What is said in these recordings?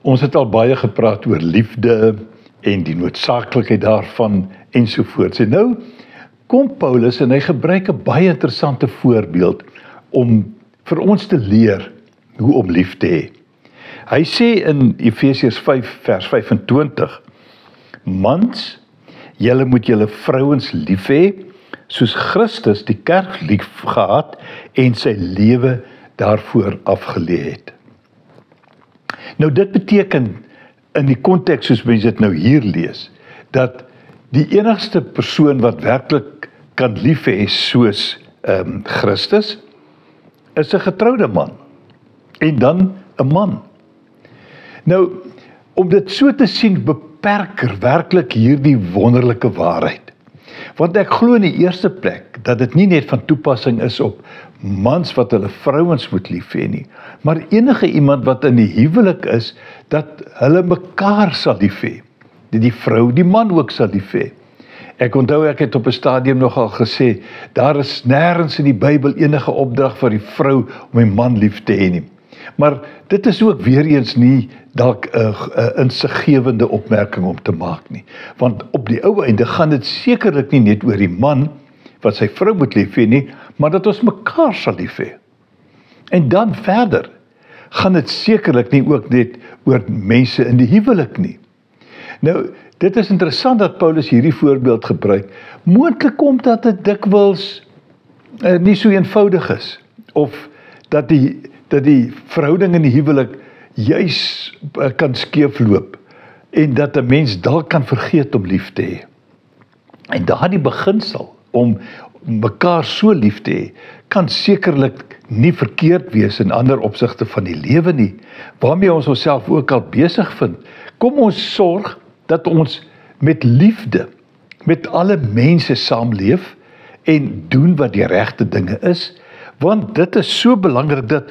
Ons het al baie gepraat oor liefde en die noodsaaklikheid daarvan ensovoorts. En nou kom Paulus en hy gebruik 'n baie interessante voorbeeld om vir ons te leer hoe om lief te hê. Hy sê in Efesiërs 5 vers 25: Mans, julle moet julle vrouens lief hê, soos Christus die kerk lief gehad en sy lewe daarvoor afgelê het. Nou dit beteken in die konteks soos mense dit nou hier lees, dat die enigste persoon wat werklik kan lief hê soos Christus, is 'n getroude man, en dan 'n man. Nou, om dit so te sien, beperker werklik hierdie wonderlike waarheid. Want ek glo in die eerste plek, dat dit nie net van toepassing is op mans wat hulle vrouens moet lief hê nie, maar enige iemand wat in die huwelik is, dat hulle mekaar sal lief hê. Dat die vrou die man ook sal lief hê. Ek onthou ek het op 'n stadium nogal gesê, daar is nêrens in die Bybel enige opdrag vir die vrou om die man lief te hê nie. Maar dit is ook weer eens nie dalk 'n insiggewende opmerking om te maak nie. Want op die ou einde gaan dit sekerlik nie net oor die man wat sy vrou moet lief hê nie, maar dat ons mekaar sal lief hê. En dan verder gaan dit sekerlik nie ook net oor mense in die huwelik nie. Nou, dit is interessant dat Paulus hierdie voorbeeld gebruik, moontlik omdat dit dikwels nie so eenvoudig is, of dat die verhouding in die huwelik juis kan skeefloop, en dat 'n mens dalk kan vergeet om lief te hê. En daardie beginsel om mekaar so lief te hê, kan sekerlik nie verkeerd wees in ander opsigte van die lewe nie, waarmee ons onsself ook al besig vind. Kom ons sorg dat ons met liefde, met alle mense saamleef en doen wat die regte dinge is, want dit is so belangrik dat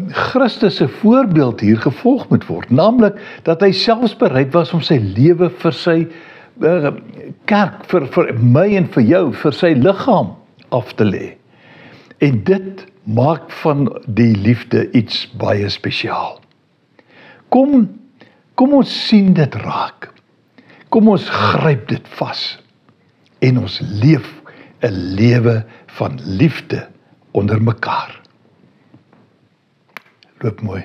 Christus se voorbeeld hier gevolg moet word, naamlik dat hy selfs bereid was om sy lewe vir sy kerk, vir my en vir jou, vir sy liggaam af te lê. En dit maak van die liefde iets baie spesiaal. Kom ons sien dit raak. Kom ons gryp dit vas. En ons leef 'n lewe van liefde onder mekaar. Loop mooi.